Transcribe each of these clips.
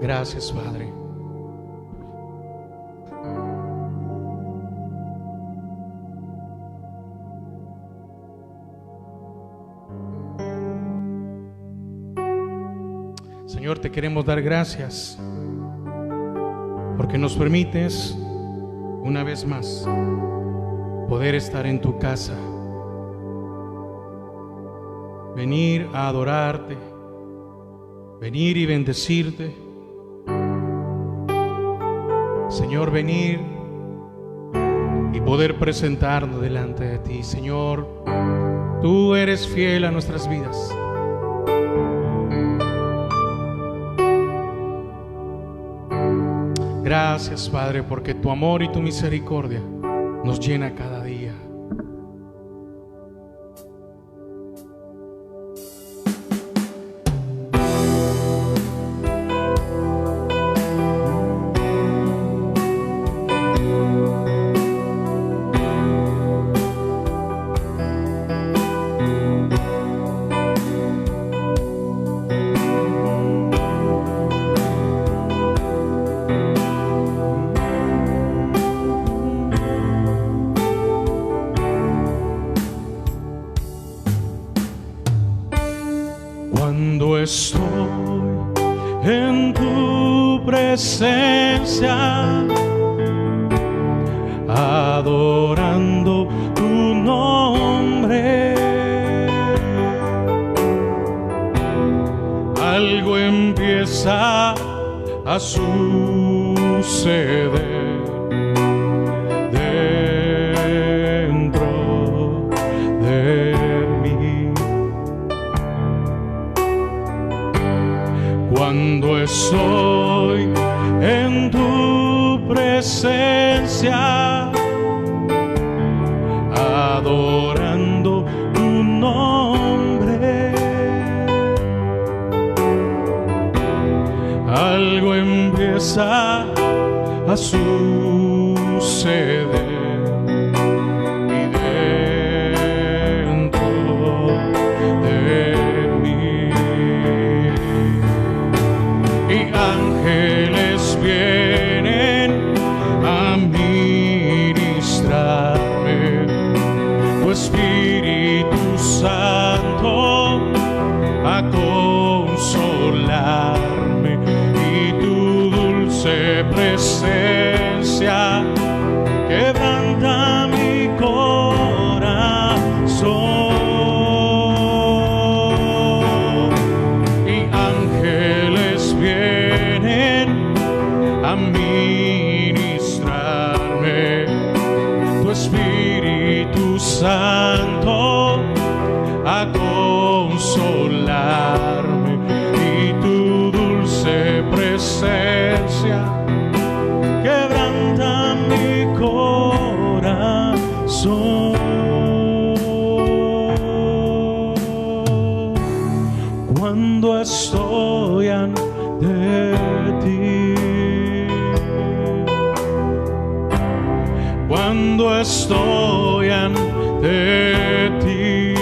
Gracias, Padre. Señor, te queremos dar gracias porque nos permites una vez más poder estar en tu casa, venir a adorarte, venir y bendecirte. Señor, venir y poder presentarnos delante de ti. Señor, tú eres fiel a nuestras vidas. Gracias, Padre, porque tu amor y tu misericordia nos llena cada día. Cuando estoy en tu presencia, adorando tu nombre, algo empieza a suceder dentro de mí. Cuando estoy en tu presencia, adorando tu nombre, algo empieza a suceder. Ángeles vienen a ministrarme, tu Espíritu Santo a consolarme, y tu dulce presencia quebranta mi corazón. Y ángeles vienen a ministrarme, tu Espíritu Santo a consolarme, y tu dulce presencia quebranta mi corazón. Cuando estoy ante ti, cuando estoy ante ti,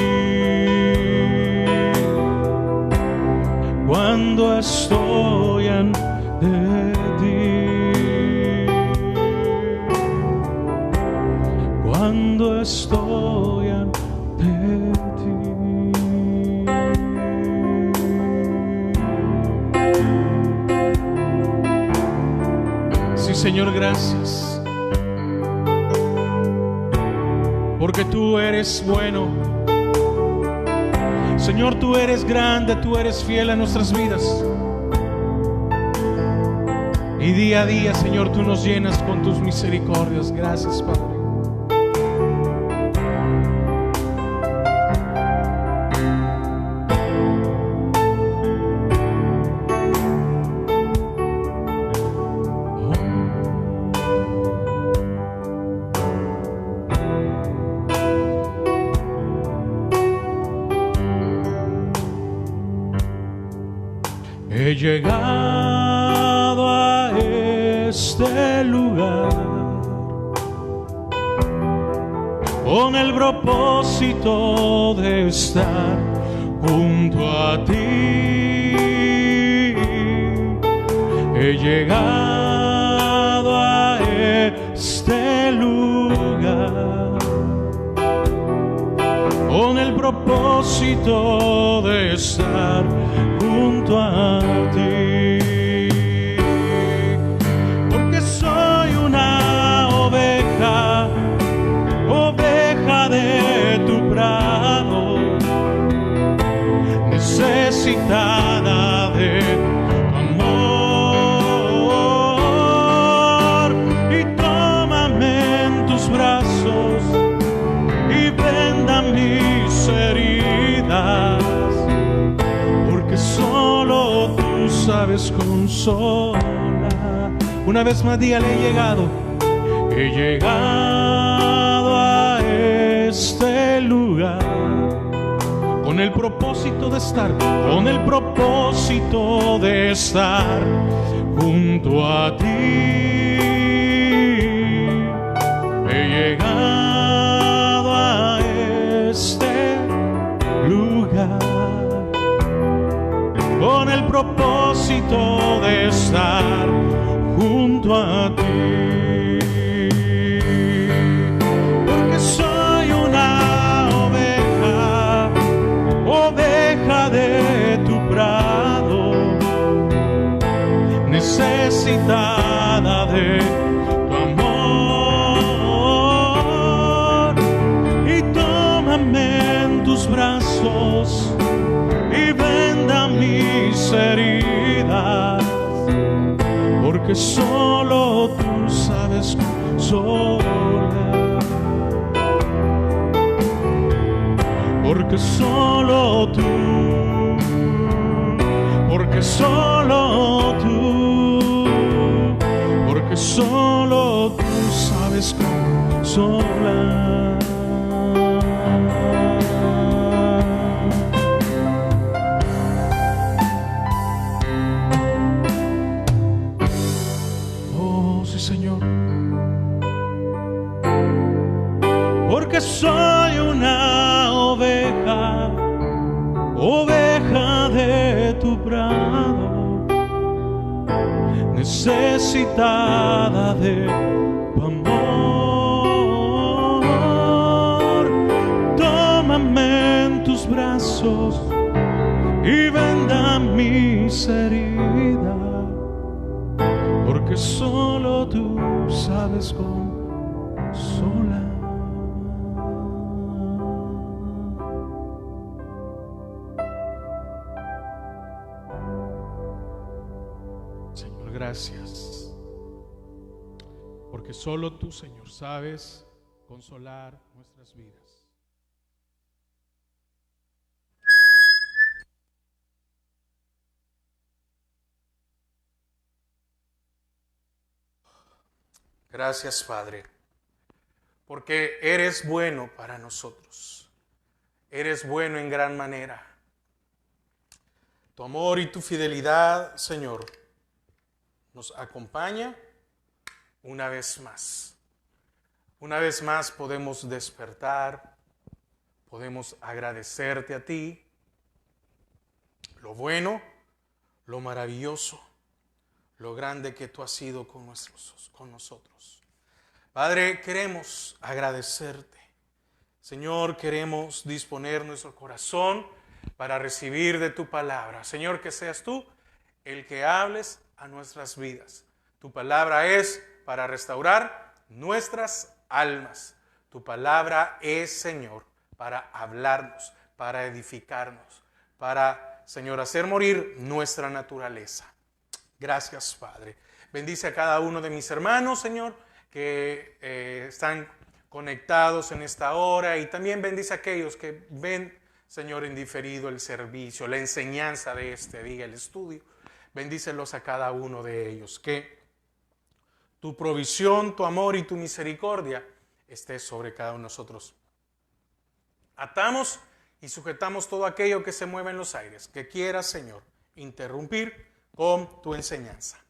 cuando estoy ante ti, cuando estoy ante ti. Sí, Señor, gracias, porque tú eres bueno. Señor, tú eres grande, tú eres fiel a nuestras vidas. Y día a día, Señor, tú nos llenas con tus misericordias. Gracias, Padre. He llegado a este lugar con el propósito de estar junto a ti. he llegado a este lugar con el propósito de estar junto a ti, porque soy una oveja, oveja de tu prado, necesitada de tu amor, y tómame en tus brazos y venda mis heridas, porque solo tú sabes consolar. Una vez más dígale, he llegado a este lugar con el propósito de estar, con el propósito de estar junto a ti. He llegado a este lugar con el propósito de estar junto a ti, porque soy una oveja, oveja de tu prado, necesitada de tu amor, y tómame en tus brazos y venda mis heridas, porque solo tú sabes consolar, porque solo tú, porque solo tú, porque solo tú sabes consolar. Porque soy una oveja, oveja de tu prado, necesitada de tu amor. Tómame en tus brazos y venda mis heridas, porque solo tú sabes consolar. Gracias, porque solo tú, Señor, sabes consolar nuestras vidas. Gracias, Padre, porque eres bueno para nosotros. Eres bueno en gran manera. Tu amor y tu fidelidad, Señor, nos acompaña una vez más. Una vez más podemos despertar, podemos agradecerte a ti lo bueno, lo maravilloso, lo grande que tú has sido con nosotros. Padre, queremos agradecerte. Señor, queremos disponer nuestro corazón para recibir de tu palabra. Señor, que seas tú el que hables a nuestras vidas. Tu palabra es para restaurar nuestras almas. Tu palabra es, Señor, para hablarnos, para edificarnos, para, Señor, hacer morir nuestra naturaleza. Gracias, Padre. Bendice a cada uno de mis hermanos, Señor, que están conectados en esta hora, y también bendice a aquellos que ven, Señor, en diferido el servicio, la enseñanza de este día, el estudio. Bendícelos a cada uno de ellos, que tu provisión, tu amor y tu misericordia esté sobre cada uno de nosotros. Atamos y sujetamos todo aquello que se mueve en los aires, que quieras, Señor, interrumpir con tu enseñanza.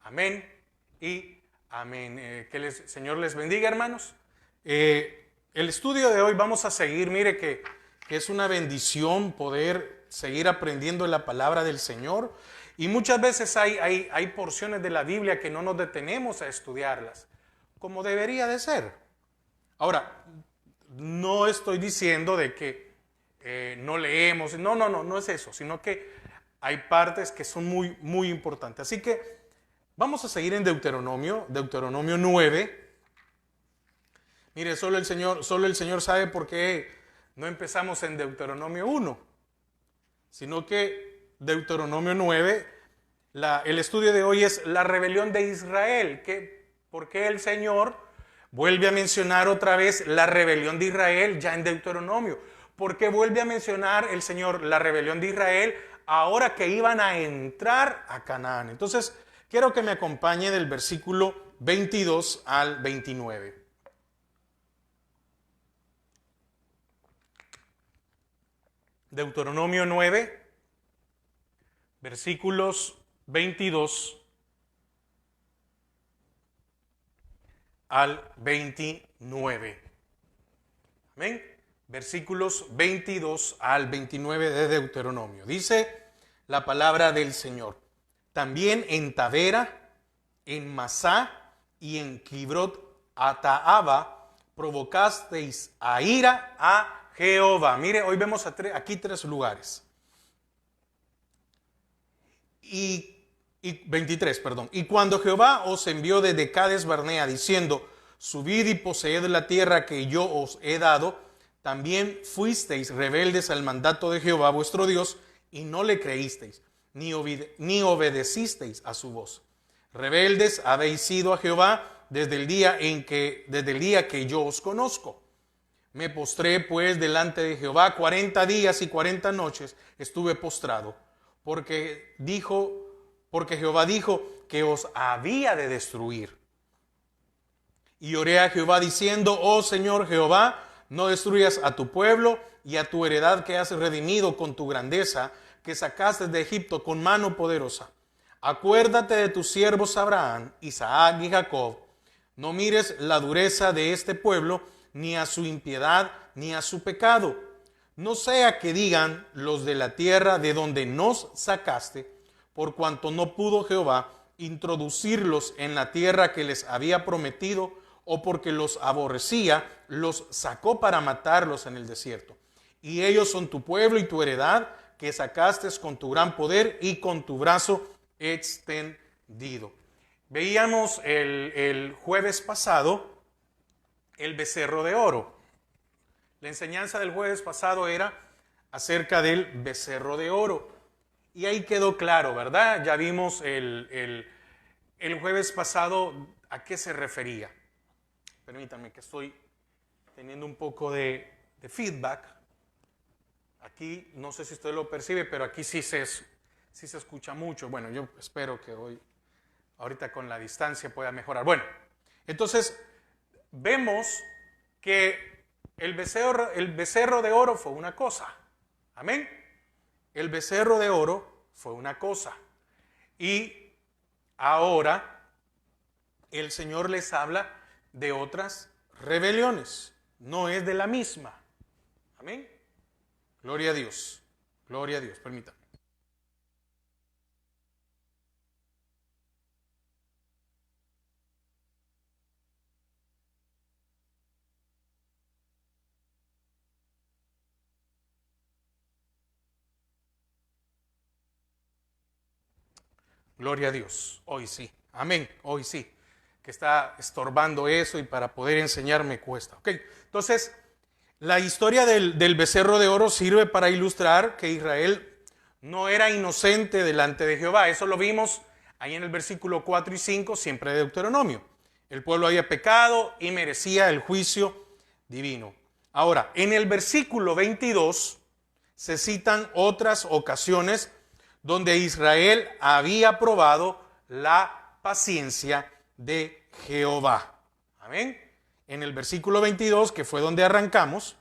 Amén y amén. Que el Señor les bendiga, hermanos. El estudio de hoy vamos a seguir, mire que es una bendición poder seguir aprendiendo la palabra del Señor. Y muchas veces hay porciones de la Biblia que no nos detenemos a estudiarlas, como debería de ser. Ahora, no estoy diciendo de que no leemos, no es eso, sino que hay partes que son muy, muy importantes. Así que vamos a seguir en Deuteronomio 9. Mire, solo el Señor sabe por qué no empezamos en Deuteronomio 1, sino que Deuteronomio 9, el estudio de hoy es la rebelión de Israel. ¿Por qué el Señor vuelve a mencionar otra vez la rebelión de Israel ya en Deuteronomio? ¿Por qué vuelve a mencionar el Señor la rebelión de Israel ahora que iban a entrar a Canaán? Entonces, quiero que me acompañe del versículo 22 al 29. Deuteronomio 9, versículos 22 al 29. Amén. Versículos 22 al 29 de Deuteronomio. Dice la palabra del Señor. También en Tavera, en Masá y en Kibrot Ataaba provocasteis a ira a Jehová. Mire, hoy vemos aquí 3 lugares. Y 23, perdón. Y cuando Jehová os envió desde Cades Barnea diciendo, subid y poseed la tierra que yo os he dado, también fuisteis rebeldes al mandato de Jehová vuestro Dios y no le creísteis, ni obedecisteis a su voz. Rebeldes habéis sido a Jehová desde el día que yo os conozco. Me postré pues delante de Jehová 40 días y 40 noches estuve postrado, porque Jehová dijo que os había de destruir. Y oré a Jehová diciendo, oh Señor Jehová, no destruyas a tu pueblo y a tu heredad que has redimido con tu grandeza, que sacaste de Egipto con mano poderosa. Acuérdate de tus siervos Abraham, Isaac y Jacob. No mires la dureza de este pueblo, ni a su impiedad, ni a su pecado. No sea que digan los de la tierra de donde nos sacaste, por cuanto no pudo Jehová introducirlos en la tierra que les había prometido, o porque los aborrecía, los sacó para matarlos en el desierto. Y ellos son tu pueblo y tu heredad, que sacaste con tu gran poder y con tu brazo extendido. Veíamos el jueves pasado el becerro de oro. La enseñanza del jueves pasado era acerca del becerro de oro. Y ahí quedó claro, ¿verdad? Ya vimos el jueves pasado a qué se refería. Permítanme que estoy teniendo un poco de feedback. Aquí, no sé si usted lo percibe, pero aquí sí se escucha mucho. Bueno, yo espero que ahorita con la distancia pueda mejorar. Bueno, entonces vemos que el becerro de oro fue una cosa. Amén. El becerro de oro fue una cosa. Y ahora el Señor les habla de otras rebeliones. No es de la misma. Amén. Gloria a Dios. Gloria a Dios. Permítanme. Gloria a Dios. Hoy sí. Amén. Hoy sí. Que está estorbando eso y para poder enseñar me cuesta. Ok. Entonces, la historia del becerro de oro sirve para ilustrar que Israel no era inocente delante de Jehová. Eso lo vimos ahí en el versículo 4 y 5, siempre de Deuteronomio. El pueblo había pecado y merecía el juicio divino. Ahora, en el versículo 22 se citan otras ocasiones donde Israel había probado la paciencia de Jehová. Amén. En el versículo 22, que fue donde arrancamos,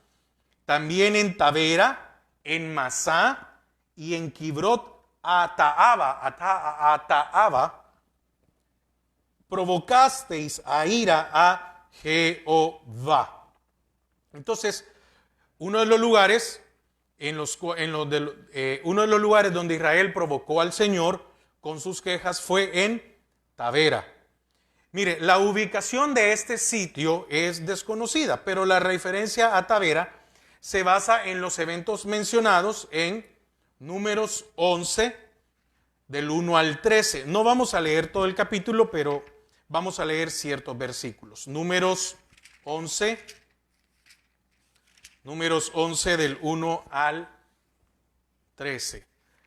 también en Tavera, en Masá y en Kibrot Ataaba, provocasteis a ira a Jehová. Entonces, uno de los lugares donde Israel provocó al Señor con sus quejas fue en Tavera. Mire, la ubicación de este sitio es desconocida, pero la referencia a Tavera se basa en los eventos mencionados en Números 11, del 1 al 13. No vamos a leer todo el capítulo, pero vamos a leer ciertos versículos. Números 11 del 1 al 13.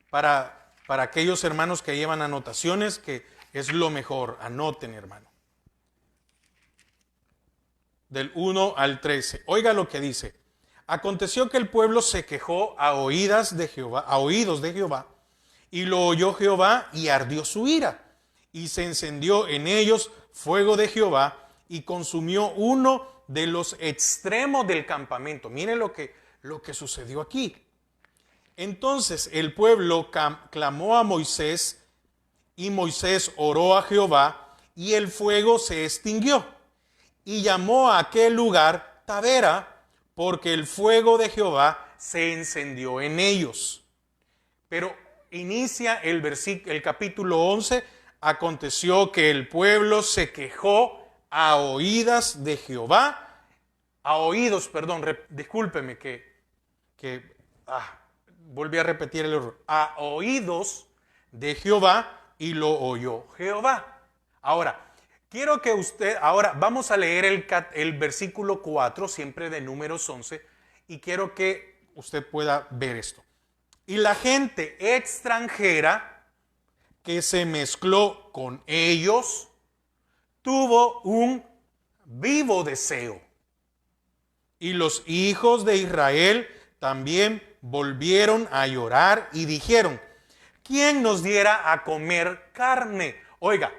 Para aquellos hermanos que llevan anotaciones, que es lo mejor, anoten, hermano. Del 1 al 13. Oiga lo que dice. Aconteció que el pueblo se quejó a oídos de Jehová, y lo oyó Jehová y ardió su ira, y se encendió en ellos fuego de Jehová y consumió uno de los extremos del campamento. Miren lo que sucedió aquí. Entonces el pueblo clamó a Moisés, y Moisés oró a Jehová, y el fuego se extinguió, y llamó a aquel lugar Tavera, porque el fuego de Jehová se encendió en ellos. Pero inicia el capítulo 11, aconteció que el pueblo se quejó a oídos de Jehová, discúlpeme volví a repetir el error, a oídos de Jehová, y lo oyó Jehová. Ahora, vamos a leer el versículo 4, siempre de Números 11, y quiero que usted pueda ver esto. Y la gente extranjera que se mezcló con ellos tuvo un vivo deseo. Y los hijos de Israel también volvieron a llorar y dijeron: ¿quién nos diera a comer carne? Oiga,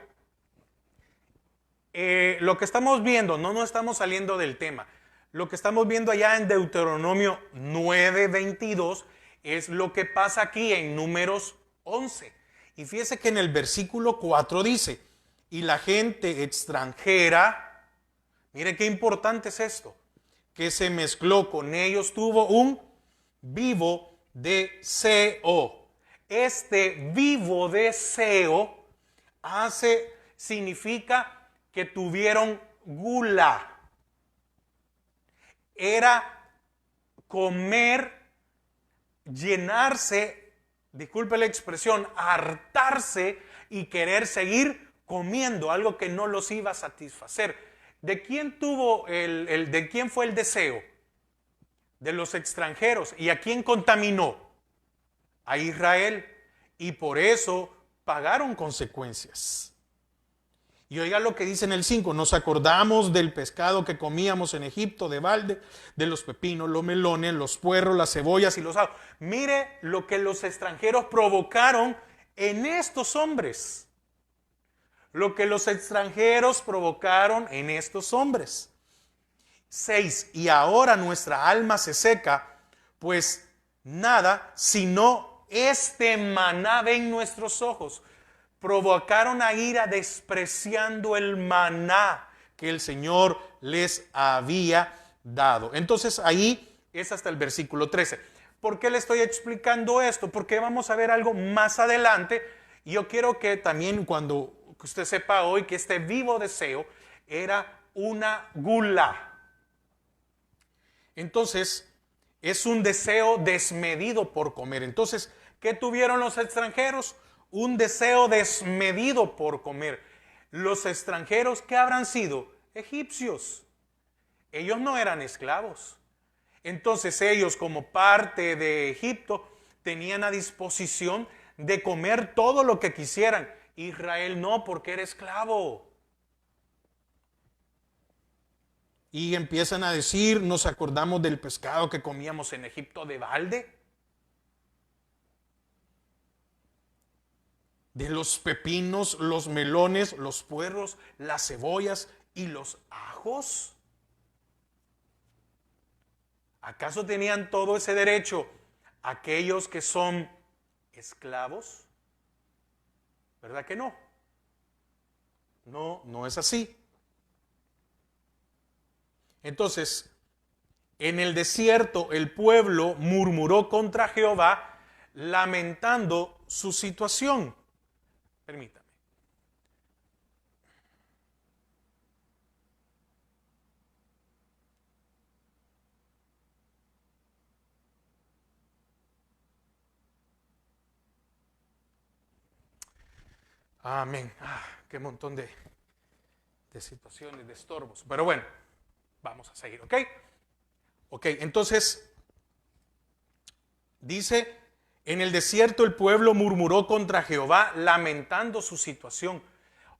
lo que estamos viendo, no estamos saliendo del tema. Lo que estamos viendo allá en Deuteronomio 9:22 es lo que pasa aquí en Números 11. Y fíjese que en el versículo 4 dice: y la gente extranjera, mire qué importante es esto, que se mezcló con ellos tuvo un vivo deseo. Este vivo deseo significa que tuvieron gula. Era comer, llenarse, disculpe la expresión, hartarse y querer seguir comiendo algo que no los iba a satisfacer. ¿De quién de quién fue el deseo? De los extranjeros. ¿Y a quién contaminó? A Israel. Y por eso pagaron consecuencias. Y oiga lo que dice en el 5, nos acordamos del pescado que comíamos en Egipto de balde, de los pepinos, los melones, los puerros, las cebollas y los ajos. Mire lo que los extranjeros provocaron en estos hombres. Lo que los extranjeros provocaron en estos hombres. 6, y ahora nuestra alma se seca, pues nada sino este maná ven nuestros ojos. Provocaron a ira despreciando el maná que el Señor les había dado. Entonces ahí es hasta el versículo 13. ¿Por qué le estoy explicando esto? Porque vamos a ver algo más adelante. Y yo quiero que también que usted sepa hoy que este vivo deseo era una gula. Entonces es un deseo desmedido por comer. Entonces, ¿qué tuvieron los extranjeros? Un deseo desmedido por comer. Los extranjeros, ¿qué habrán sido? Egipcios. Ellos no eran esclavos. Entonces ellos, como parte de Egipto, tenían a disposición de comer todo lo que quisieran. Israel no, porque era esclavo. Y empiezan a decir, nos acordamos del pescado que comíamos en Egipto de balde, de los pepinos, los melones, los puerros, las cebollas y los ajos. ¿Acaso tenían todo ese derecho aquellos que son esclavos? ¿Verdad que no? No es así. Entonces, en el desierto el pueblo murmuró contra Jehová, lamentando su situación. Permítame. Amén. Qué montón de situaciones, de estorbos. Pero bueno, vamos a seguir, ¿ok? Ok, entonces, dice, en el desierto el pueblo murmuró contra Jehová, lamentando su situación.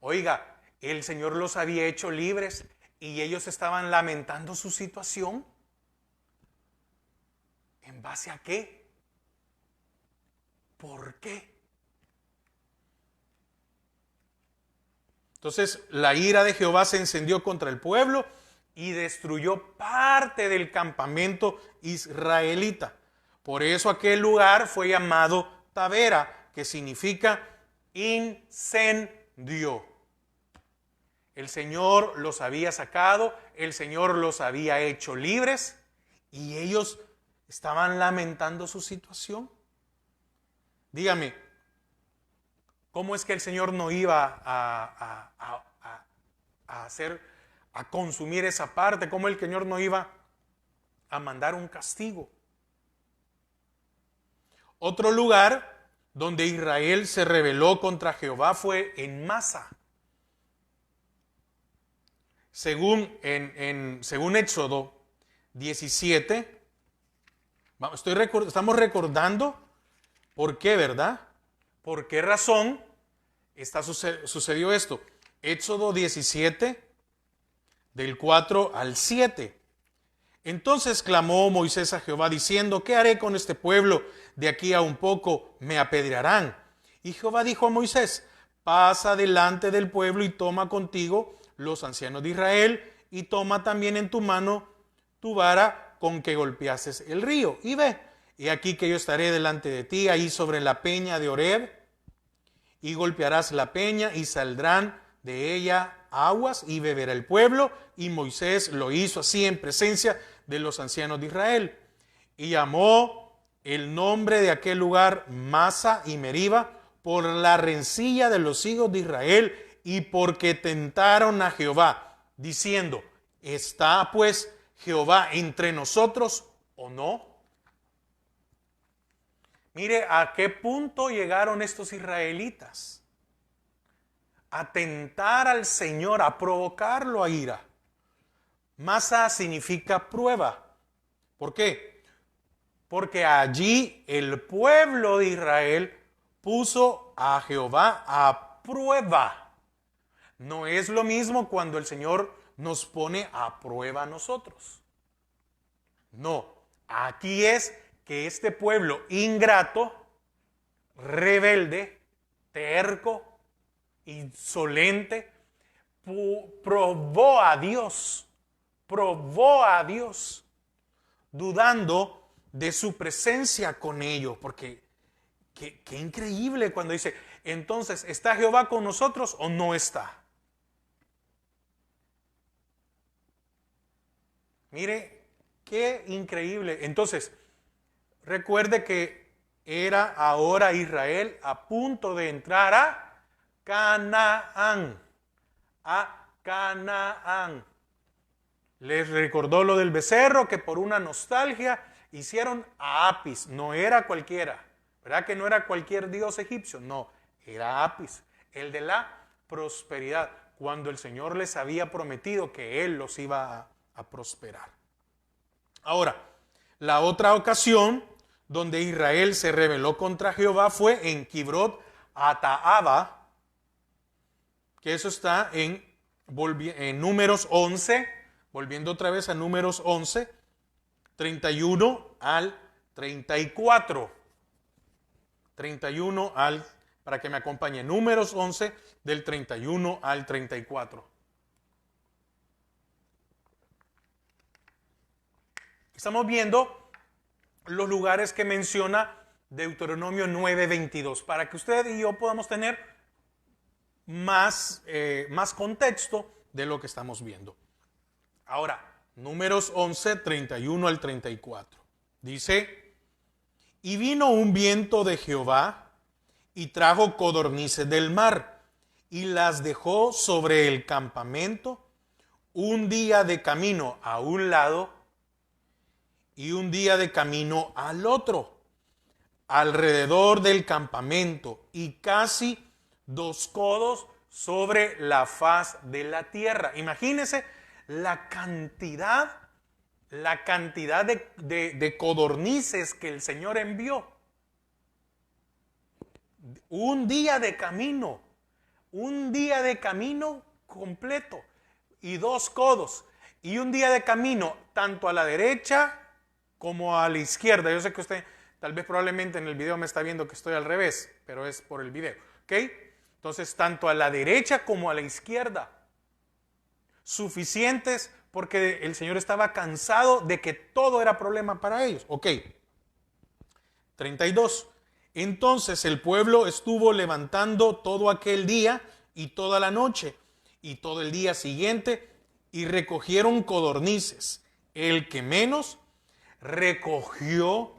Oiga, el Señor los había hecho libres y ellos estaban lamentando su situación. ¿En base a qué? ¿Por qué? Entonces la ira de Jehová se encendió contra el pueblo y destruyó parte del campamento israelita. Por eso aquel lugar fue llamado Tabera, que significa incendio. El Señor los había sacado, el Señor los había hecho libres y ellos estaban lamentando su situación. Dígame, ¿cómo es que el Señor no iba a consumir esa parte? ¿Cómo el Señor no iba a mandar un castigo? Otro lugar donde Israel se rebeló contra Jehová fue en Masa. Según Éxodo 17, estamos recordando por qué, ¿verdad? ¿Por qué razón sucedió esto? Éxodo 17, del 4 al 7. Entonces clamó Moisés a Jehová diciendo, ¿qué haré con este pueblo? De aquí a un poco me apedrearán. Y Jehová dijo a Moisés, pasa delante del pueblo y toma contigo los ancianos de Israel y toma también en tu mano tu vara con que golpeases el río. Y ve, he aquí que yo estaré delante de ti ahí sobre la peña de Horeb y golpearás la peña y saldrán de ella aguas y beberá el pueblo. Y Moisés lo hizo así en presencia de los ancianos de Israel. Y llamó el nombre de aquel lugar Masa y Meriba por la rencilla de los hijos de Israel y porque tentaron a Jehová, diciendo, ¿está pues Jehová entre nosotros o no? Mire a qué punto llegaron estos israelitas. A tentar al Señor, a provocarlo a ira. Masa significa prueba. ¿Por qué? Porque allí el pueblo de Israel puso a Jehová a prueba. No es lo mismo cuando el Señor nos pone a prueba a nosotros. No, aquí es que este pueblo ingrato, rebelde, terco, insolente, probó a Dios, dudando de su presencia con ellos, porque qué increíble cuando dice, entonces, ¿está Jehová con nosotros o no está? Mire, qué increíble. Entonces, recuerde que era ahora Israel a punto de entrar a Canaán. A Canaán. Les recordó lo del becerro que por una nostalgia hicieron a Apis. No era cualquiera. ¿Verdad que no era cualquier dios egipcio? No, era Apis, el de la prosperidad. Cuando el Señor les había prometido que Él los iba a prosperar. Ahora, la otra ocasión donde Israel se rebeló contra Jehová fue en Kibrot Hataava, que eso está en Números 11, volviendo otra vez a Números 11, 31 al 34. 31 para que me acompañe, Números 11, del 31 al 34. Estamos viendo los lugares que menciona Deuteronomio 9:22, para que usted y yo podamos tener más contexto de lo que estamos viendo. Ahora, Números 11, 31 al 34. Dice, y vino un viento de Jehová, y trajo codornices del mar y las dejó sobre el campamento un día de camino a un lado y un día de camino al otro, alrededor del campamento, y casi 2 codos sobre la faz de la tierra. Imagínense la cantidad de codornices que el Señor envió. Un día de camino completo, y 2 codos, y un día de camino tanto a la derecha como a la izquierda. Yo sé que usted tal vez probablemente en el video me está viendo que estoy al revés, pero es por el video, ¿ok? Entonces, tanto a la derecha como a la izquierda, suficientes, porque el Señor estaba cansado de que todo era problema para ellos. Ok. 32. Entonces el pueblo estuvo levantando todo aquel día y toda la noche y todo el día siguiente, y recogieron codornices. El que menos recogió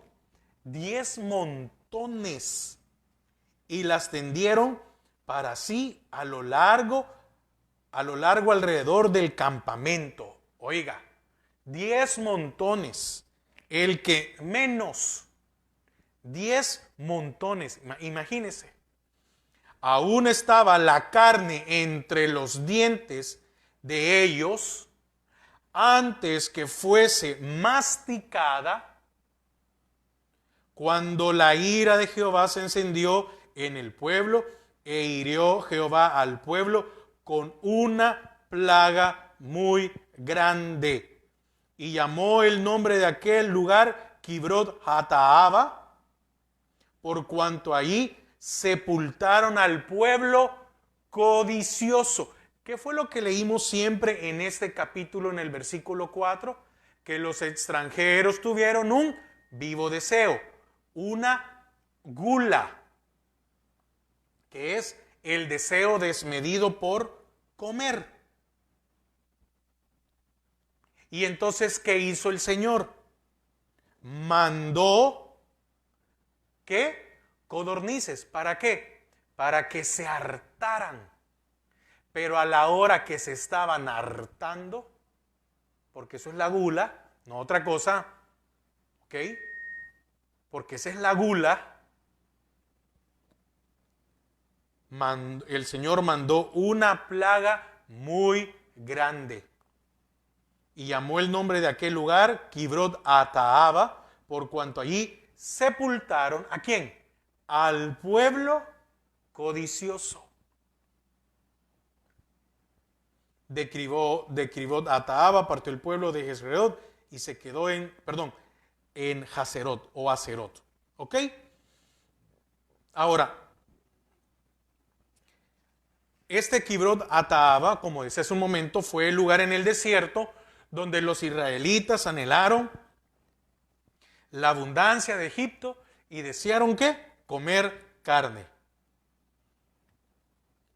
10 montones y las tendieron para sí a lo largo alrededor del campamento. Oiga, 10 montones. El que menos, 10 montones. Imagínese. Aún estaba la carne entre los dientes de ellos antes que fuese masticada, cuando la ira de Jehová se encendió en el pueblo, e hirió Jehová al pueblo con una plaga muy grande. Y llamó el nombre de aquel lugar Kibrot Hataaba, por cuanto allí sepultaron al pueblo codicioso. ¿Qué fue lo que leímos siempre en este capítulo, en el versículo 4? Que los extranjeros tuvieron un vivo deseo, una gula, que es el deseo desmedido por comer. Y entonces, ¿qué hizo el Señor? Mandó, ¿qué? Codornices. ¿Para qué? Para que se hartaran. Pero a la hora que se estaban hartando, porque eso es la gula, no otra cosa, ¿ok? Porque esa es la gula, el Señor mandó una plaga muy grande. Y llamó el nombre de aquel lugar Kibrot Hataaba, por cuanto allí sepultaron, ¿a quién? Al pueblo codicioso. De Kibrot Hataaba partió el pueblo de Jezreel y se quedó en Haserot o Aserot. ¿Ok? Ahora, este Kibrot Hataaba, como decía hace un momento, fue el lugar en el desierto donde los israelitas anhelaron la abundancia de Egipto y desearon ¿qué? Comer carne.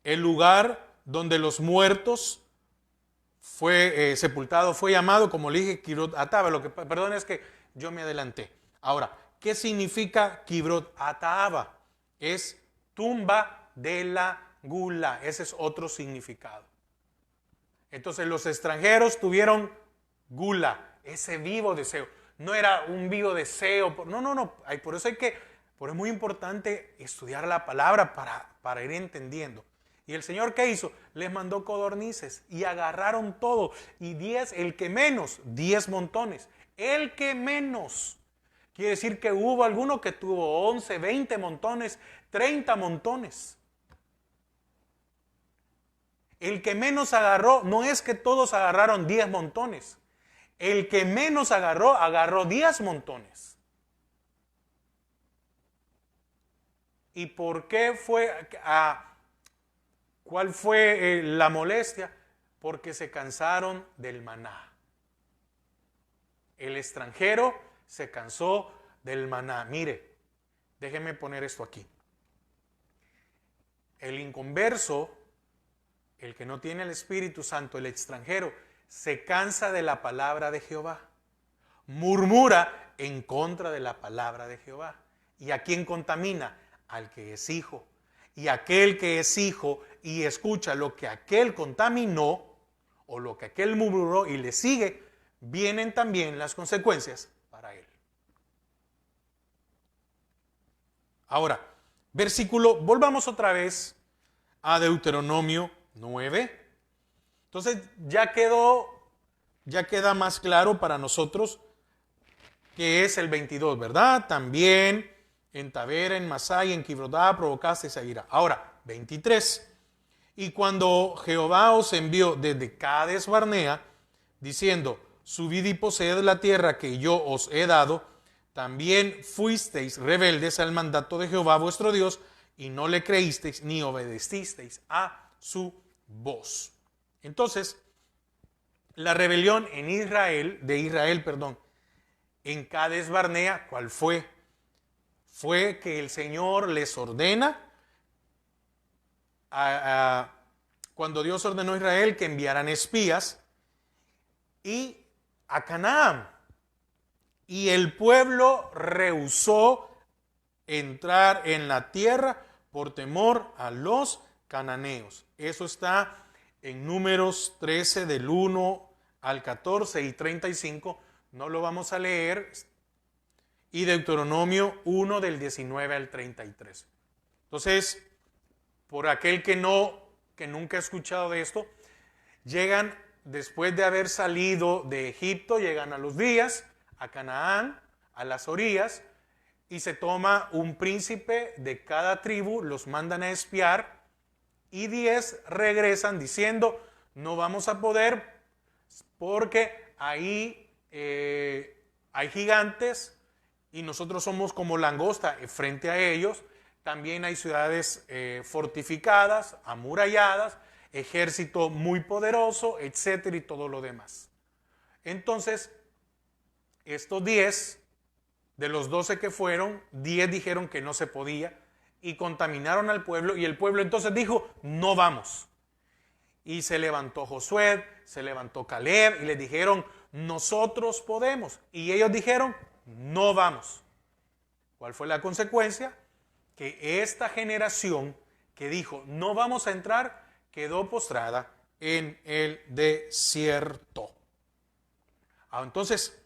El lugar donde los muertos fue sepultado, fue llamado, como le dije, Kibrot Hataaba. Perdón, es que yo me adelanté. Ahora, ¿qué significa Kibrot Hataaba? Es tumba de la gula. Ese es otro significado. Entonces los extranjeros tuvieron gula, ese vivo deseo. No era un vivo deseo. No. Por eso es muy importante estudiar la palabra para ir entendiendo. ¿Y el Señor qué hizo? Les mandó codornices y agarraron todo. Y 10, el que menos, 10 montones. El que menos. Quiere decir que hubo alguno que tuvo 11, 20 montones, 30 montones. El que menos agarró, no es que todos agarraron 10 montones. El que menos agarró 10 montones. ¿Y por qué cuál fue la molestia? Porque se cansaron del maná. El extranjero se cansó del maná. Mire, déjeme poner esto aquí. El inconverso, el que no tiene el Espíritu Santo, el extranjero, se cansa de la palabra de Jehová. Murmura en contra de la palabra de Jehová. ¿Y a quién contamina? Al que es hijo. Y aquel que es hijo y escucha lo que aquel contaminó o lo que aquel murmuró y le sigue, vienen también las consecuencias para él. Ahora, volvamos otra vez a Deuteronomio 9. Entonces ya queda más claro para nosotros que es el 22, ¿verdad? También en Tavera, en Masá y en Kibrodá provocaste esa ira. Ahora, 23. Y cuando Jehová os envió desde Cades Barnea, diciendo, subid y poseed la tierra que yo os he dado, también fuisteis rebeldes al mandato de Jehová vuestro Dios, y no le creísteis ni obedecisteis a su voz. Entonces, la rebelión en Israel, en Cades Barnea, ¿cuál fue? Fue que el Señor les ordena, cuando Dios ordenó a Israel que enviaran espías y a Canaán. Y el pueblo rehusó entrar en la tierra por temor a los cananeos. Eso está en Números 13 del 1 al 14 y 35. No lo vamos a leer. Y Deuteronomio 1 del 19 al 33. Entonces, por aquel que nunca ha escuchado de esto, llegan después de haber salido de Egipto, llegan a los días, a Canaán, a las orillas, y se toma un príncipe de cada tribu, los mandan a espiar, y 10 regresan diciendo, no vamos a poder porque ahí hay gigantes y nosotros somos como langosta frente a ellos. También hay ciudades fortificadas, amuralladas, ejército muy poderoso, etcétera, y todo lo demás. Entonces, estos 10, de los 12 que fueron, 10 dijeron que no se podía y contaminaron al pueblo, y el pueblo entonces dijo, no vamos. Y se levantó Josué, se levantó Caleb y les dijeron, nosotros podemos. Y ellos dijeron, no vamos. ¿Cuál fue la consecuencia? Que esta generación que dijo, no vamos a entrar, quedó postrada en el desierto. Entonces,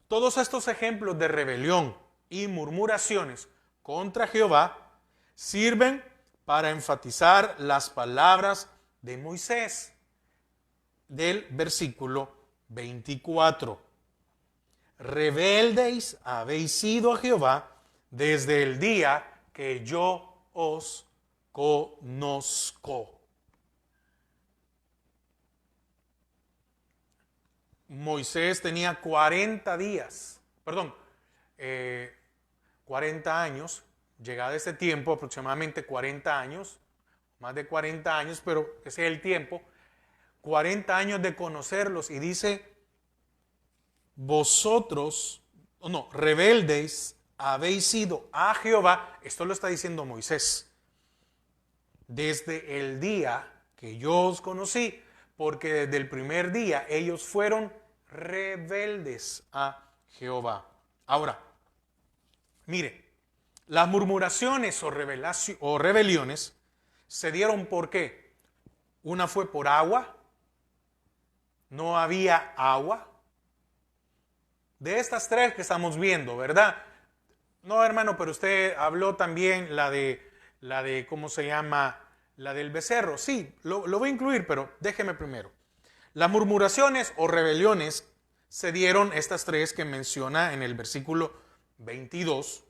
todos estos ejemplos de rebelión y murmuraciones contra Jehová sirven para enfatizar las palabras de Moisés del versículo 24. Rebeldes habéis sido a Jehová desde el día que yo os conozco. Moisés tenía 40 años, llegado ese tiempo, aproximadamente 40 años, más de 40 años, pero ese es el tiempo, 40 años de conocerlos, y dice, rebeldes habéis sido a Jehová, esto lo está diciendo Moisés, desde el día que yo os conocí, porque desde el primer día ellos fueron rebeldes a Jehová. Ahora, mire, las murmuraciones o rebeliones se dieron ¿por qué? Una fue por agua, no había agua. De estas tres que estamos viendo, ¿verdad? No, hermano, pero usted habló también la de ¿cómo se llama? La del becerro. Sí, lo voy a incluir, pero déjeme primero. Las murmuraciones o rebeliones se dieron, estas tres que menciona en el versículo 22,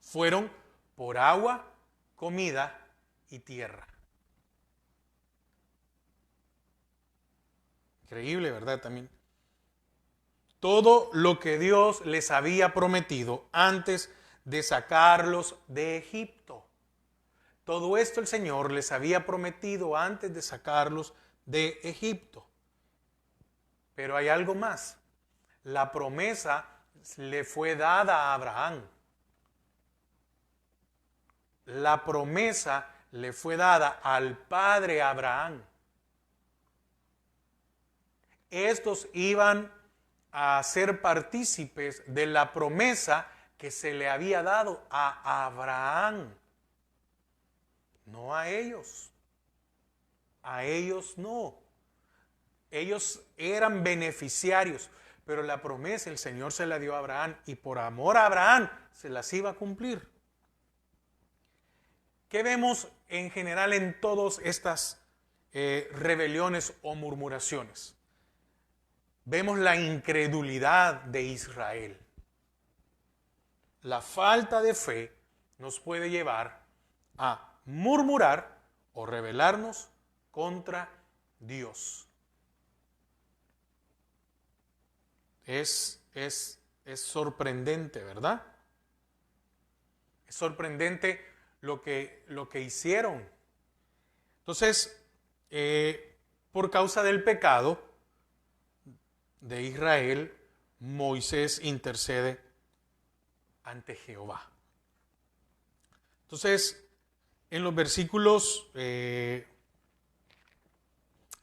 fueron por agua, comida y tierra. Increíble, ¿verdad? También. Todo lo que Dios les había prometido antes de sacarlos de Egipto. Todo esto el Señor les había prometido antes de sacarlos de Egipto. Pero hay algo más. La promesa le fue dada a Abraham. La promesa le fue dada al padre Abraham. Estos iban a ser partícipes de la promesa que se le había dado a Abraham. no a ellos. A ellos no. Ellos eran beneficiarios, pero la promesa el Señor se la dio a Abraham y por amor a Abraham se las iba a cumplir. ¿Qué vemos en general en todas estas rebeliones o murmuraciones? Vemos la incredulidad de Israel. La falta de fe nos puede llevar a murmurar o rebelarnos contra Dios. Es sorprendente, ¿verdad? Es sorprendente lo que hicieron. Entonces, por causa del pecado de Israel, Moisés intercede ante Jehová. Entonces, en los versículos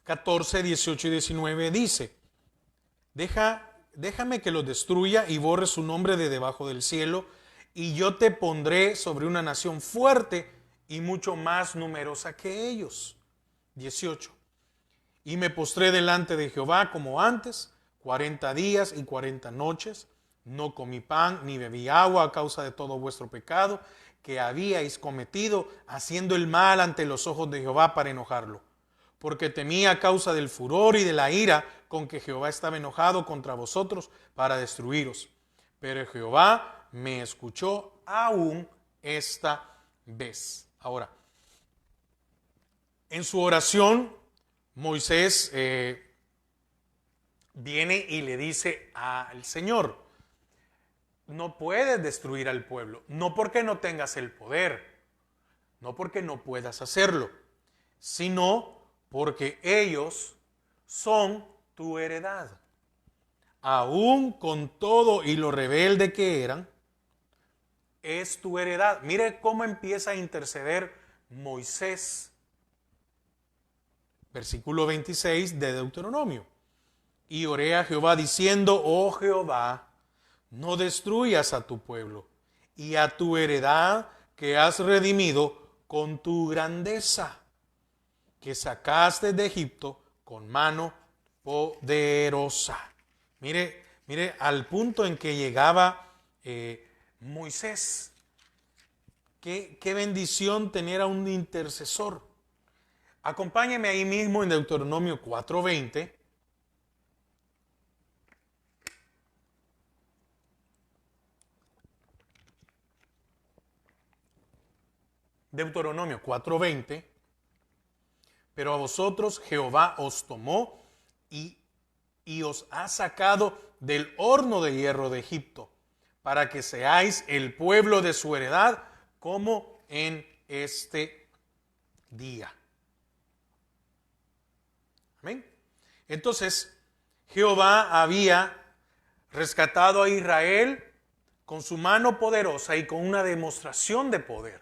14, 18 y 19 dice: Déjame que los destruya y borre su nombre de debajo del cielo, y yo te pondré sobre una nación fuerte y mucho más numerosa que ellos. 18. Y me postré delante de Jehová como antes, 40 días y 40 noches. No comí pan ni bebí agua a causa de todo vuestro pecado que habíais cometido, haciendo el mal ante los ojos de Jehová para enojarlo. Porque temía a causa del furor y de la ira con que Jehová estaba enojado contra vosotros para destruiros. Pero Jehová me escuchó aún esta vez. Ahora, en su oración, Moisés viene y le dice al Señor: no puedes destruir al pueblo, no porque no tengas el poder, no porque no puedas hacerlo, sino porque ellos son tu heredad. Aún con todo y lo rebelde que eran, es tu heredad. Mire cómo empieza a interceder Moisés. Versículo 26 de Deuteronomio. Y oré a Jehová diciendo: oh Jehová, no destruyas a tu pueblo y a tu heredad que has redimido con tu grandeza, que sacaste de Egipto con mano poderosa. Mire al punto en que llegaba Moisés. Qué bendición tener a un intercesor. Acompáñeme ahí mismo en Deuteronomio 4:20. Deuteronomio 4:20. Pero a vosotros Jehová os tomó y os ha sacado del horno de hierro de Egipto, para que seáis el pueblo de su heredad, como en este día. Amén. Entonces, Jehová había rescatado a Israel con su mano poderosa y con una demostración de poder.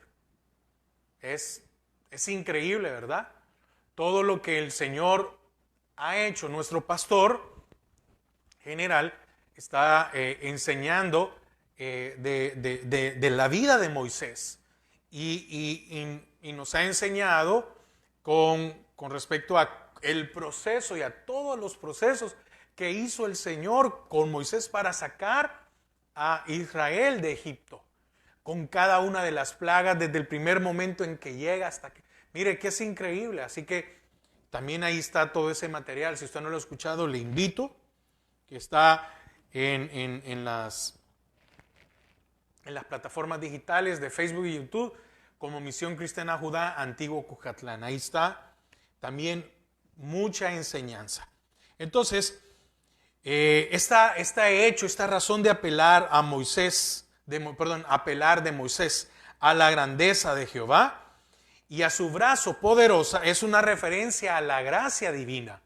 Es increíble, ¿verdad? Todo lo que el Señor ha hecho. Nuestro pastor general está enseñando de la vida de Moisés y nos ha enseñado con respecto a el proceso y a todos los procesos que hizo el Señor con Moisés para sacar a Israel de Egipto, con cada una de las plagas desde el primer momento en que llega hasta que... Mire que es increíble, así que también ahí está todo ese material. Si usted no lo ha escuchado, le invito, que está en las plataformas digitales de Facebook y YouTube, como Misión Cristiana Judá Antiguo Cucatlán. Ahí está también mucha enseñanza. Entonces, esta razón de apelar a Moisés, apelar de Moisés a la grandeza de Jehová y a su brazo poderosa, es una referencia a la gracia divina.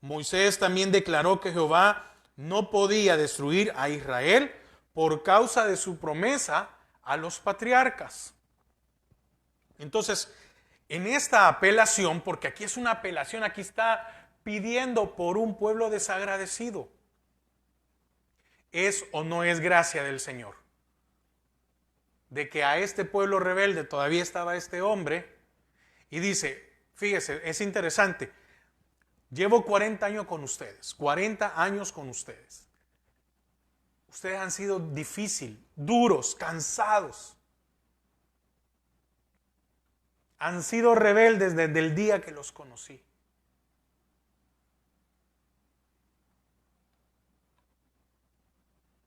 Moisés también declaró que Jehová no podía destruir a Israel por causa de su promesa a los patriarcas. Entonces, en esta apelación, porque aquí es una apelación, aquí está pidiendo por un pueblo desagradecido, ¿es o no es gracia del Señor? de que a este pueblo rebelde todavía estaba este hombre y dice, fíjese, es interesante, llevo 40 años con ustedes, 40 años con ustedes. Ustedes han sido difíciles, duros, cansados. Han sido rebeldes desde el día que los conocí.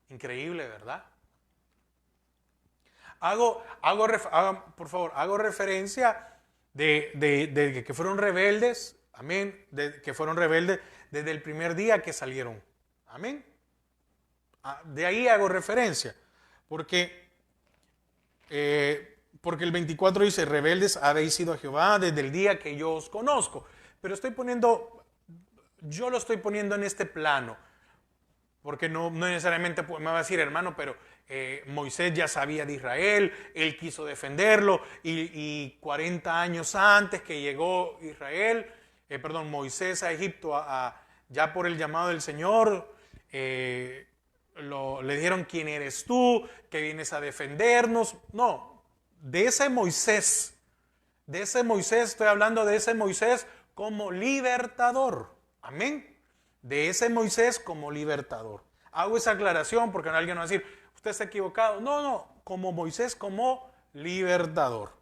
Increíble, ¿verdad? Por favor, hago referencia de que fueron rebeldes, amén, que fueron rebeldes desde el primer día que salieron, amén. De ahí hago referencia, porque el 24 dice, rebeldes habéis sido a Jehová desde el día que yo os conozco. Pero yo lo estoy poniendo en este plano, porque no necesariamente me va a decir, hermano, pero Moisés ya sabía de Israel, él quiso defenderlo, y 40 años antes que llegó Moisés a Egipto, ya por el llamado del Señor, le dijeron, ¿quién eres tú? ¿Que vienes a defendernos? No, de ese Moisés, estoy hablando de ese Moisés como libertador. Amén. De ese Moisés como libertador. Hago esa aclaración porque alguien va a decir, usted está equivocado. No, como Moisés como libertador.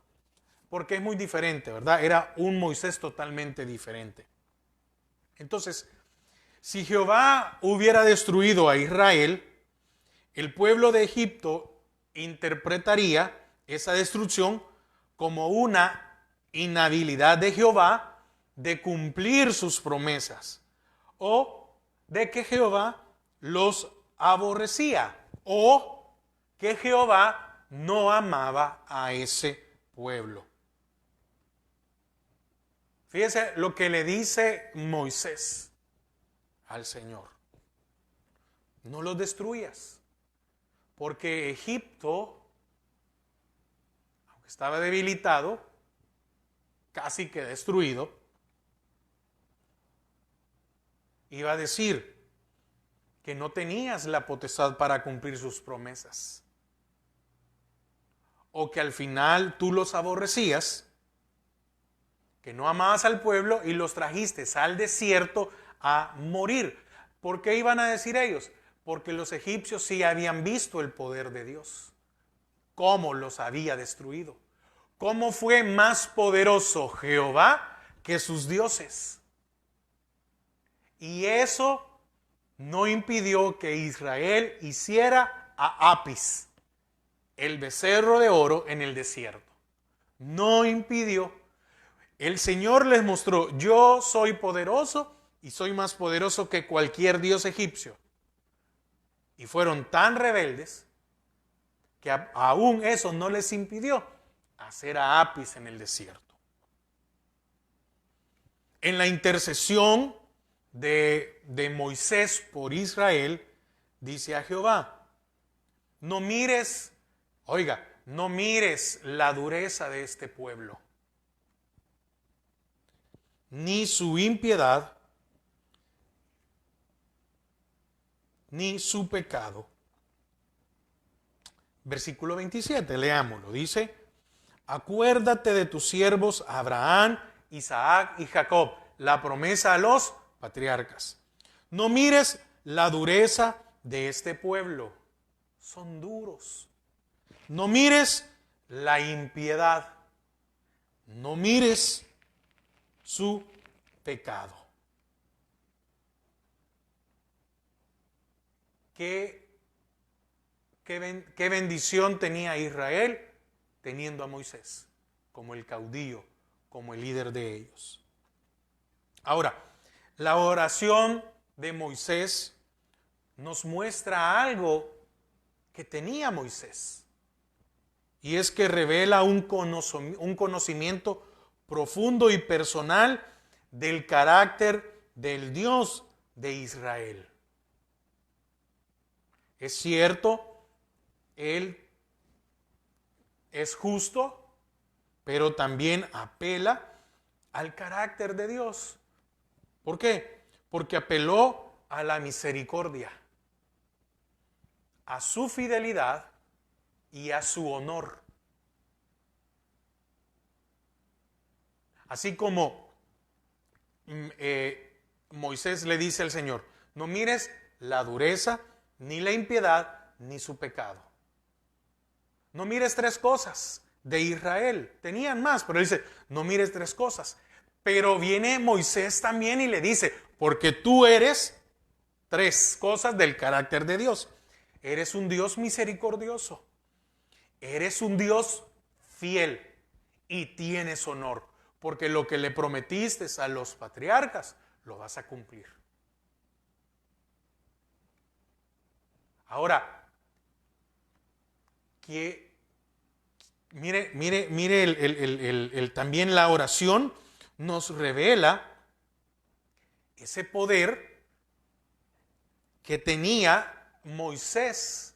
Porque es muy diferente, ¿verdad? Era un Moisés totalmente diferente. Entonces, si Jehová hubiera destruido a Israel, el pueblo de Egipto interpretaría esa destrucción como una inhabilidad de Jehová de cumplir sus promesas, o de que Jehová los aborrecía, o que Jehová no amaba a ese pueblo. Fíjese lo que le dice Moisés al Señor. No los destruyas, porque Egipto, aunque estaba debilitado, casi que destruido, iba a decir que no tenías la potestad para cumplir sus promesas, o que al final tú los aborrecías, que no amabas al pueblo y los trajiste al desierto a morir. ¿Por qué iban a decir ellos? Porque los egipcios sí habían visto el poder de Dios, cómo los había destruido, cómo fue más poderoso Jehová que sus dioses. Y eso no impidió que Israel hiciera a Apis, el becerro de oro en el desierto. No impidió. El Señor les mostró, yo soy poderoso y soy más poderoso que cualquier dios egipcio. Y fueron tan rebeldes que aún eso no les impidió hacer a Apis en el desierto. En la intercesión de Moisés por Israel, dice a Jehová, no mires la dureza de este pueblo, ni su impiedad, ni su pecado. Versículo 27, leámoslo, dice, acuérdate de tus siervos Abraham, Isaac y Jacob, la promesa a los patriarcas. No mires la dureza de este pueblo, son duros. No mires la impiedad, no mires su pecado. ¿Qué bendición tenía Israel teniendo a Moisés como el caudillo, como el líder de ellos? Ahora, la oración de Moisés nos muestra algo que tenía Moisés, y es que revela un conocimiento profundo y personal del carácter del Dios de Israel. Es cierto, Él es justo, pero también apela al carácter de Dios. ¿Por qué? Porque apeló a la misericordia, a su fidelidad y a su honor. Así como Moisés le dice al Señor, no mires la dureza, ni la impiedad, ni su pecado. No mires 3 cosas de Israel. Tenían más, pero él dice, no mires 3 cosas. Pero viene Moisés también y le dice, porque tú eres 3 cosas del carácter de Dios. Eres un Dios misericordioso. Eres un Dios fiel y tienes honor. Porque lo que le prometiste a los patriarcas, lo vas a cumplir. Ahora, que mire también la oración nos revela ese poder que tenía Moisés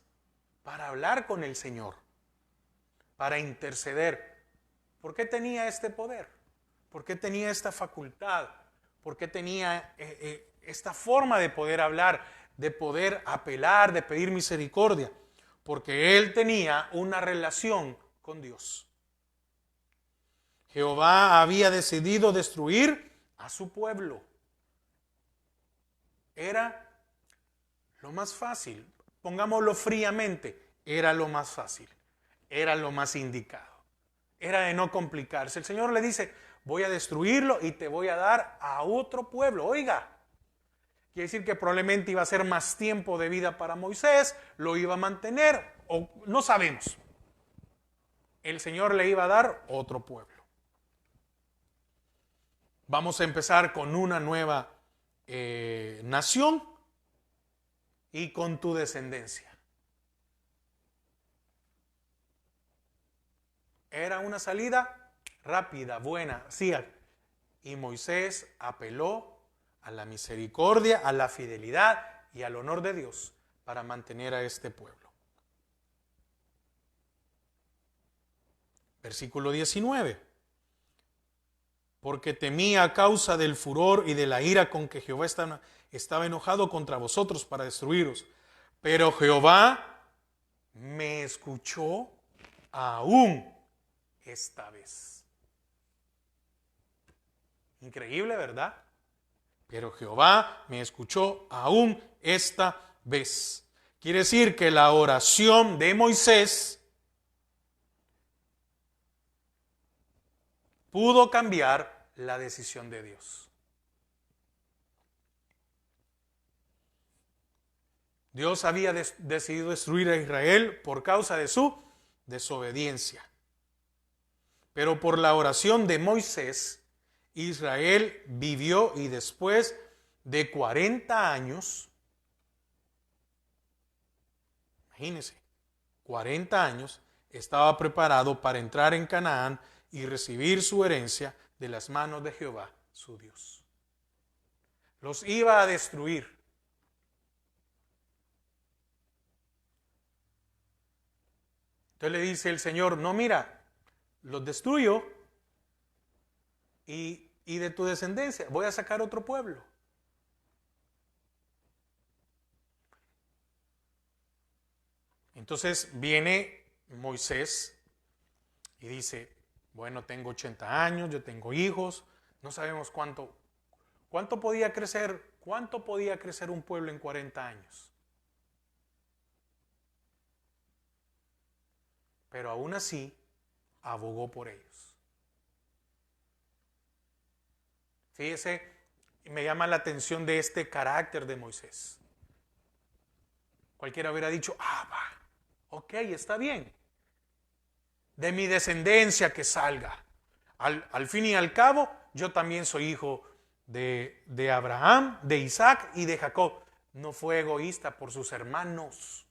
para hablar con el Señor, para interceder. ¿Por qué tenía este poder? ¿Por qué tenía esta facultad? ¿Por qué tenía esta forma de poder hablar, de poder apelar, de pedir misericordia? Porque él tenía una relación con Dios. Jehová había decidido destruir a su pueblo. Era lo más fácil, pongámoslo fríamente, era lo más fácil, era lo más indicado, era de no complicarse. El Señor le dice, voy a destruirlo y te voy a dar a otro pueblo. Oiga, quiere decir que probablemente iba a ser más tiempo de vida para Moisés, lo iba a mantener, o no sabemos. El Señor le iba a dar otro pueblo. Vamos a empezar con una nueva nación y con tu descendencia. Era una salida rápida, buena, sí. Y Moisés apeló a la misericordia, a la fidelidad y al honor de Dios para mantener a este pueblo. Versículo 19. Porque temía a causa del furor y de la ira con que Jehová estaba enojado contra vosotros para destruiros. Pero Jehová me escuchó aún esta vez. Increíble, ¿verdad? Pero Jehová me escuchó aún esta vez. Quiere decir que la oración de Moisés pudo cambiar la decisión de Dios. Dios había decidido destruir a Israel por causa de su desobediencia. Pero por la oración de Moisés, Israel vivió y después de 40 años, imagínense, 40 años, estaba preparado para entrar en Canaán y recibir su herencia de las manos de Jehová, su Dios. Los iba a destruir. Entonces le dice el Señor, no, mira, los destruyo y de tu descendencia voy a sacar otro pueblo. Entonces viene Moisés y dice, bueno, tengo 80 años, yo tengo hijos, no sabemos cuánto podía crecer un pueblo en 40 años. Pero aún así, abogó por ellos. Fíjese, me llama la atención de este carácter de Moisés. Cualquiera hubiera dicho, ok, está bien. De mi descendencia que salga. Al fin y al cabo, yo también soy hijo de Abraham, de Isaac y de Jacob. No fue egoísta por sus hermanos.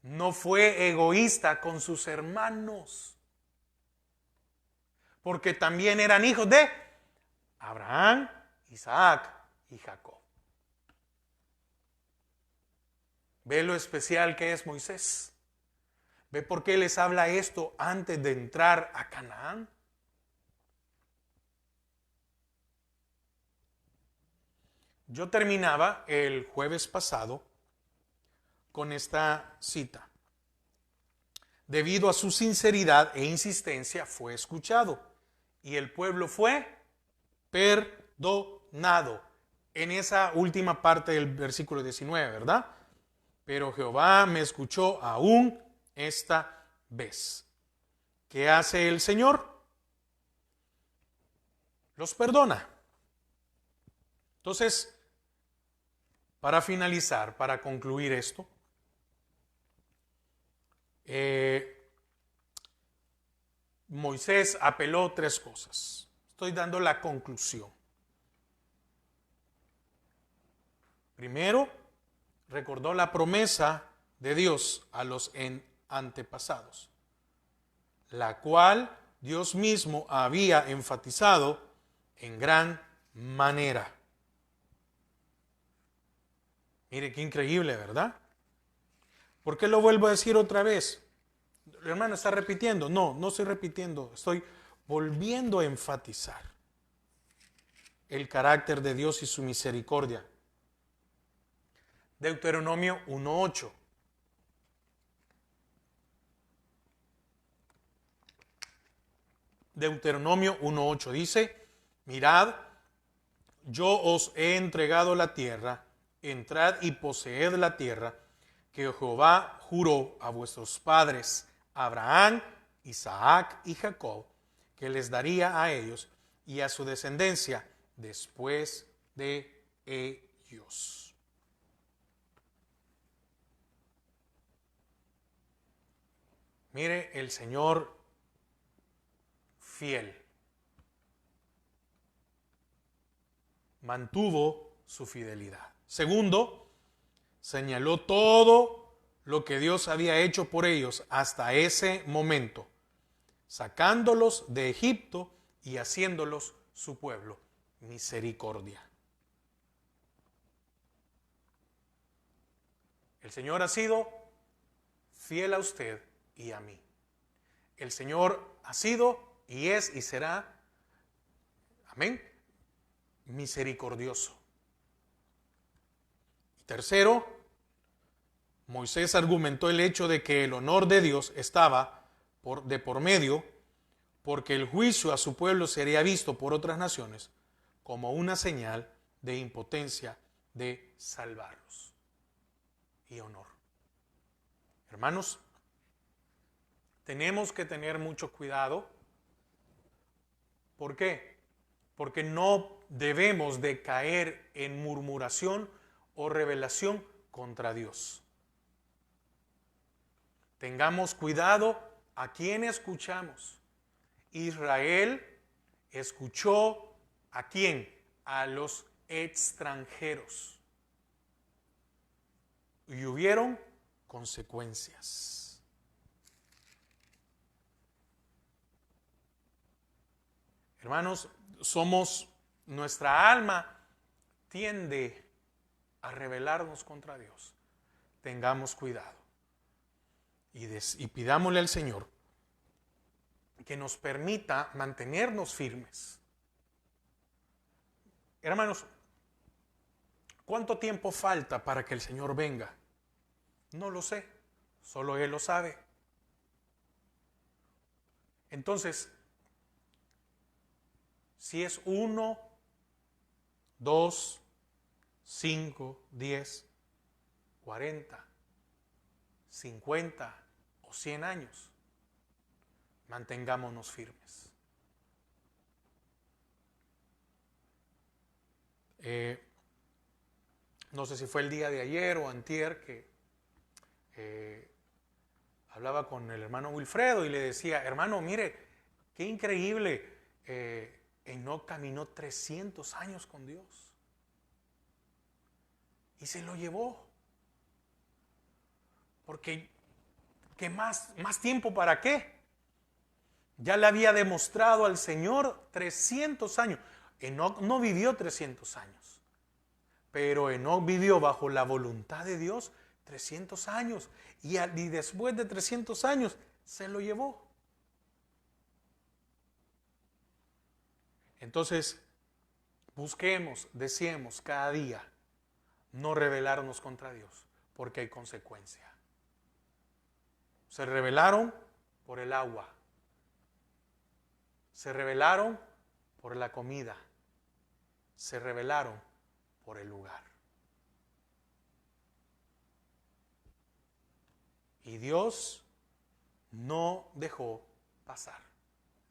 No fue egoísta con sus hermanos. Porque también eran hijos de Abraham, Isaac y Jacob. ¿Ve lo especial que es Moisés? ¿Ve por qué les habla esto antes de entrar a Canaán? Yo terminaba el jueves pasado con esta cita. debido a su sinceridad e insistencia, fue escuchado y el pueblo fue perdonado. En esa última parte del versículo 19, ¿verdad? Pero Jehová me escuchó aún esta vez. ¿Qué hace el Señor? Los perdona. Entonces, para finalizar, para concluir esto, Moisés apeló tres cosas. Estoy dando la conclusión. Primero, recordó la promesa de Dios a los antepasados, la cual Dios mismo había enfatizado en gran manera. Mire qué increíble, ¿verdad? ¿Por qué lo vuelvo a decir otra vez? El hermano está repitiendo. No, no estoy repitiendo. Estoy volviendo a enfatizar el carácter de Dios y su misericordia. Deuteronomio 1:8. Deuteronomio 1:8 dice: mirad, yo os he entregado la tierra, entrad y poseed la tierra que Jehová juró a vuestros padres, Abraham, Isaac y Jacob, que les daría a ellos y a su descendencia después de ellos. Mire, el Señor fiel mantuvo su fidelidad. Segundo, señaló todo lo que Dios había hecho por ellos hasta ese momento, sacándolos de Egipto y haciéndolos su pueblo. Misericordia. El Señor ha sido fiel a usted y a mí. El Señor ha sido y es y será, amén, misericordioso. Y tercero, Moisés argumentó el hecho de que el honor de Dios estaba de por medio, porque el juicio a su pueblo sería visto por otras naciones como una señal de impotencia de salvarlos. Y honor. Hermanos, tenemos que tener mucho cuidado. ¿Por qué? Porque no debemos de caer en murmuración o rebelación contra Dios. Tengamos cuidado a quién escuchamos. Israel escuchó ¿a quién? A los extranjeros. Y hubieron consecuencias. Hermanos, nuestra alma tiende a rebelarnos contra Dios. Tengamos cuidado. Y pidámosle al Señor que nos permita mantenernos firmes. Hermanos, ¿cuánto tiempo falta para que el Señor venga? No lo sé, solo Él lo sabe. Entonces, si es 1, 2, 5, 10, 40, 50 o 100 años, mantengámonos firmes. No sé si fue el día de ayer o antier que hablaba con el hermano Wilfredo y le decía: hermano, mire, qué increíble, Enoc caminó 300 años con Dios y se lo llevó. Porque, ¿qué más tiempo para qué? Ya le había demostrado al Señor 300 años. Enoc no vivió 300 años, pero Enoc vivió bajo la voluntad de Dios 300 años. Y después de 300 años se lo llevó. Entonces, busquemos, deseemos cada día no rebelarnos contra Dios, porque hay consecuencia. Se rebelaron por el agua. Se rebelaron por la comida. Se rebelaron por el lugar. Y Dios no dejó pasar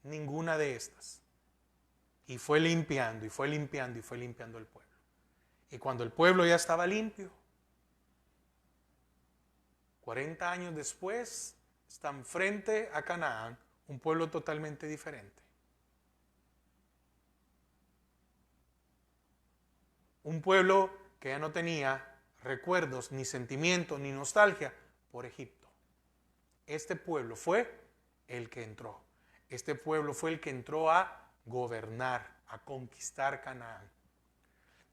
ninguna de estas. Y fue limpiando, y fue limpiando, y fue limpiando el pueblo. Y cuando el pueblo ya estaba limpio, 40 años después, están frente a Canaán, un pueblo totalmente diferente. Un pueblo que ya no tenía recuerdos, ni sentimientos, ni nostalgia por Egipto. Este pueblo fue el que entró. Este pueblo fue el que entró a gobernar, a conquistar Canaán.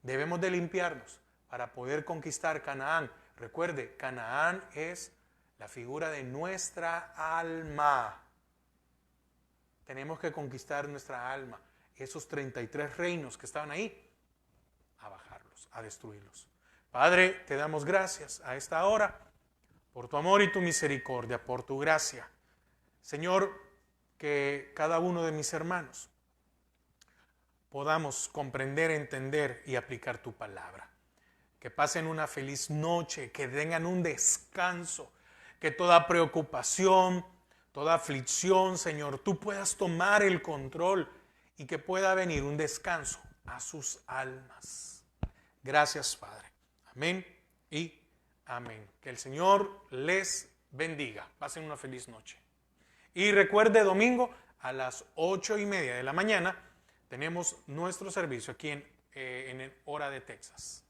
Debemos de limpiarnos para poder conquistar Canaán. Recuerde, Canaán es la figura de nuestra alma. Tenemos que conquistar nuestra alma. Esos 33 reinos que estaban ahí, a bajarlos, a destruirlos. Padre, te damos gracias a esta hora por tu amor y tu misericordia, por tu gracia. Señor, que cada uno de mis hermanos podamos comprender, entender y aplicar tu palabra. Que pasen una feliz noche, que tengan un descanso, que toda preocupación, toda aflicción, Señor, tú puedas tomar el control y que pueda venir un descanso a sus almas. Gracias, Padre. Amén y amén. Que el Señor les bendiga. Pasen una feliz noche. Y recuerde, domingo a las 8:30 de la mañana tenemos nuestro servicio aquí en Hora de Texas.